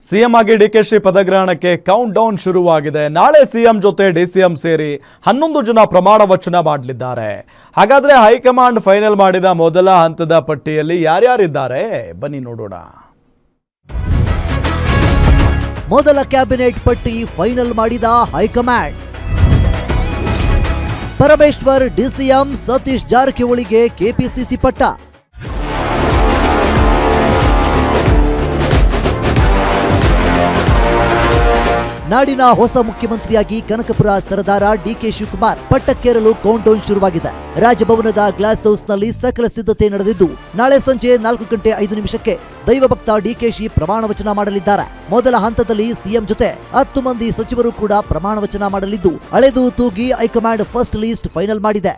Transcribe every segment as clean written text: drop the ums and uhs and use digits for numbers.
CM ಆಗಿ DKShi ಪದಗ್ರಹಣಕ್ಕೆ count down ಶುರುವಾಗಿದೆ. ನಾಳೆ ಸಿಎಂ ಜೊತೆ ಡಿಸಿಎಂ ಸೇರಿ 11 ಜನ ಪ್ರಮಾಣ ವಚನ ಮಾಡಲಿದ್ದಾರೆ. ಹಾಗಾದ್ರೆ ಹೈಕಮಾಂಡ್ ಫೈನಲ್ ಮಾಡಿದ ಮೊದಲ ಹಂತದ ಪಟ್ಟಿಯಲ್ಲಿ ಯಾರ್ಯಾರಿದ್ದಾರೆ ಬನ್ನಿ ನೋಡೋಣ. ಮೊದಲ ಕ್ಯಾಬಿನೆಟ್ ಪಟ್ಟಿ ಫೈನಲ್ ಮಾಡಿದ ಹೈಕಮಾಂಡ್. ಪರಮೇಶ್ವರ್ ಡಿಸಿಎಂ, ಸತೀಶ್ ಜಾರಕಿಹೊಳಿಗೆ ಕೆಪಿಸಿಸಿ ಪಟ್ಟ. ನಾಡಿನ ಹೊಸ ಮುಖ್ಯಮಂತ್ರಿಯಾಗಿ ಕನಕಪುರ ಸರದಾರ ಡಿಕೆ ಶಿವಕುಮಾರ್ ಪಟ್ಟಕ್ಕೇರಲು ಕೌಂಟ್ ಡೌನ್ ಶುರುವಾಗಿದೆ. ರಾಜಭವನದ ಗ್ಲಾಸ್ ಹೌಸ್ನಲ್ಲಿ ಸಕಲ ಸಿದ್ಧತೆ ನಡೆದಿದ್ದು ನಾಳೆ ಸಂಜೆ 4:05 ದೈವಭಕ್ತ ಡಿಕೆಶಿ ಪ್ರಮಾಣ ವಚನ ಮಾಡಲಿದ್ದಾರೆ. ಮೊದಲ ಹಂತದಲ್ಲಿ ಸಿಎಂ ಜೊತೆ 10 ಮಂದಿ ಸಚಿವರು ಕೂಡ ಪ್ರಮಾಣ ವಚನ ಮಾಡಲಿದ್ದು ಅಳೆದು ತೂಗಿ ಹೈಕಮಾಂಡ್ ಫಸ್ಟ್ ಲಿಸ್ಟ್ ಫೈನಲ್ ಮಾಡಿದೆ.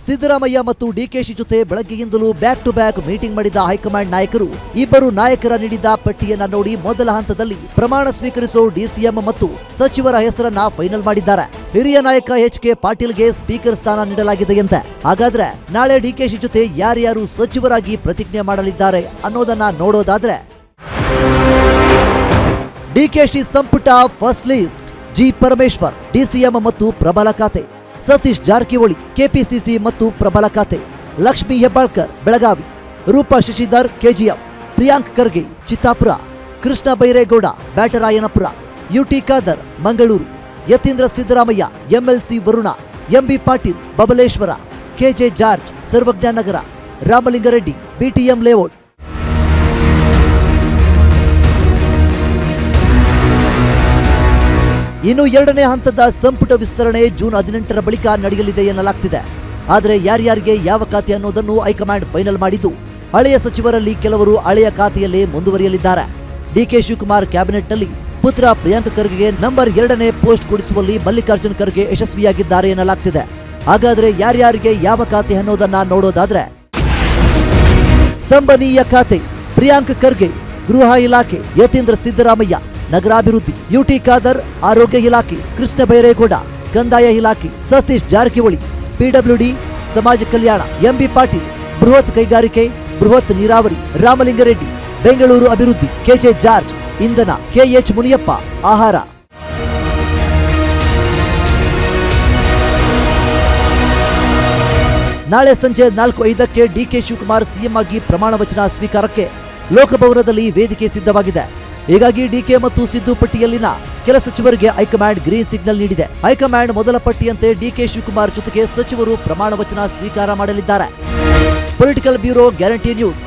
ಸಿದ್ದರಾಮಯ್ಯ ಮತ್ತು ಡಿಕೆಶಿ ಜೊತೆ ಬೆಳಗ್ಗೆಯಿಂದಲೂ ಬ್ಯಾಕ್ ಟು ಬ್ಯಾಕ್ ಮೀಟಿಂಗ್ ಮಾಡಿದ ಹೈಕಮಾಂಡ್ ನಾಯಕರು ಇಬ್ಬರು ನಾಯಕರ ನೀಡಿದ ಪಟ್ಟಿಯನ್ನ ನೋಡಿ ಮೊದಲ ಹಂತದಲ್ಲಿ ಪ್ರಮಾಣ ಸ್ವೀಕರಿಸೋ ಡಿಸಿಎಂ ಮತ್ತು ಸಚಿವರ ಹೆಸರನ್ನ ಫೈನಲ್ ಮಾಡಿದ್ದಾರೆ. ಹಿರಿಯ ನಾಯಕ ಎಚ್.ಕೆ. ಪಾಟೀಲ್ಗೆ ಸ್ಪೀಕರ್ ಸ್ಥಾನ ನೀಡಲಾಗಿದೆಯಂತೆ. ಹಾಗಾದ್ರೆ ನಾಳೆ ಡಿಕೆಶಿ ಜೊತೆ ಯಾರ್ಯಾರು ಸಚಿವರಾಗಿ ಪ್ರತಿಜ್ಞೆ ಮಾಡಲಿದ್ದಾರೆ ಅನ್ನೋದನ್ನ ನೋಡೋದಾದ್ರೆ, ಡಿಕೆಶಿ ಸಂಪುಟ first list: G. Parameshwar DCM ಮತ್ತು ಪ್ರಬಲ ಖಾತೆ, ಸತೀಶ್ ಜಾರಕಿಹೊಳಿ ಕೆಪಿಸಿಸಿ ಮತ್ತು ಪ್ರಬಲ ಖಾತೆ, Lakshmi Hebbalkar Belagavi, Roopa Shashidhar KGF, Priyank Kharge Chittapur, Krishna Byregowda Byatarayanapura, UT Khader Mangaluru, Yathindra Siddaramaiah MLC Varuna, MB Patil Babaleshwar, KJ George Sarvagnanagar, Ramalinga Reddy BTM layout. ಇನ್ನು ಎರಡನೇ ಹಂತದ ಸಂಪುಟ ವಿಸ್ತರಣೆ ಜೂನ್ 18ರ ಬಳಿಕ ನಡೆಯಲಿದೆ ಎನ್ನಲಾಗ್ತಿದೆ. ಆದರೆ ಯಾರ್ಯಾರಿಗೆ ಯಾವ ಖಾತೆ ಅನ್ನೋದನ್ನು ಹೈಕಮಾಂಡ್ ಫೈನಲ್ ಮಾಡಿದ್ದು, ಹಳೆಯ ಸಚಿವರಲ್ಲಿ ಕೆಲವರು ಹಳೆಯ ಖಾತೆಯಲ್ಲೇ ಮುಂದುವರಿಯಲಿದ್ದಾರೆ. ಡಿಕೆ ಶಿವಕುಮಾರ್ ಕ್ಯಾಬಿನೆಟ್ನಲ್ಲಿ ಪುತ್ರ ಪ್ರಿಯಾಂಕ್ ಖರ್ಗೆಗೆ ನಂಬರ್ 2ನೇ ಪೋಸ್ಟ್ ಕೊಡಿಸುವಲ್ಲಿ ಮಲ್ಲಿಕಾರ್ಜುನ್ ಖರ್ಗೆ ಯಶಸ್ವಿಯಾಗಿದ್ದಾರೆ ಎನ್ನಲಾಗ್ತಿದೆ. ಹಾಗಾದ್ರೆ ಯಾರ್ಯಾರಿಗೆ ಯಾವ ಖಾತೆ ಅನ್ನೋದನ್ನ ನೋಡೋದಾದ್ರೆ, ಸಂಬನೀಯ ಖಾತೆ ಪ್ರಿಯಾಂಕ್ ಖರ್ಗೆ, ಗೃಹ ಇಲಾಖೆ ಯತೀಂದ್ರ ಸಿದ್ದರಾಮಯ್ಯ, ನಗರಾಭಿವೃದ್ಧಿ ಯುಟಿ ಖಾದರ್, ಆರೋಗ್ಯ ಇಲಾಖೆ ಕೃಷ್ಣ ಬೈರೇಗೌಡ, ಕಂದಾಯ ಇಲಾಖೆ ಸತೀಶ್ ಜಾರಕಿಹೊಳಿ, ಪಿಡಬ್ಲ್ಯೂಡಿ ಸಮಾಜ ಕಲ್ಯಾಣ ಎಂಬಿ ಪಾಟೀಲ್, ಬೃಹತ್ ಕೈಗಾರಿಕೆ ಬೃಹತ್ ನೀರಾವರಿ ರಾಮಲಿಂಗಾರೆಡ್ಡಿ, ಬೆಂಗಳೂರು ಅಭಿವೃದ್ಧಿ ಕೆಜೆ ಜಾರ್ಜ್, ಇಂಧನ ಕೆಎಚ್ ಮುನಿಯಪ್ಪ, ಆಹಾರ. ನಾಳೆ ಸಂಜೆ 4:05 ಡಿಕೆ ಶಿವಕುಮಾರ್ ಸಿಎಂ ಆಗಿ ಪ್ರಮಾಣ ವಚನ ಸ್ವೀಕಾರಕ್ಕೆ ಲೋಕಭವನದಲ್ಲಿ ವೇದಿಕೆ ಸಿದ್ಧವಾಗಿದೆ. ಹೀಗಾಗಿ ಡಿಕೆ ಮತ್ತು ಸಿದ್ದು ಪಟ್ಟಿಯಲ್ಲಿನ ಕೆಲ ಸಚಿವರಿಗೆ ಹೈಕಮಾಂಡ್ ಗ್ರೀನ್ ಸಿಗ್ನಲ್ ನೀಡಿದೆ. ಹೈಕಮಾಂಡ್ ಮೊದಲ ಪಟ್ಟಿಯಂತೆ ಡಿಕೆ ಶಿವಕುಮಾರ್ ಜೊತೆಗೆ ಸಚಿವರು ಪ್ರಮಾಣ ವಚನ ಸ್ವೀಕಾರ ಮಾಡಲಿದ್ದಾರೆ. Political bureau, guarantee news.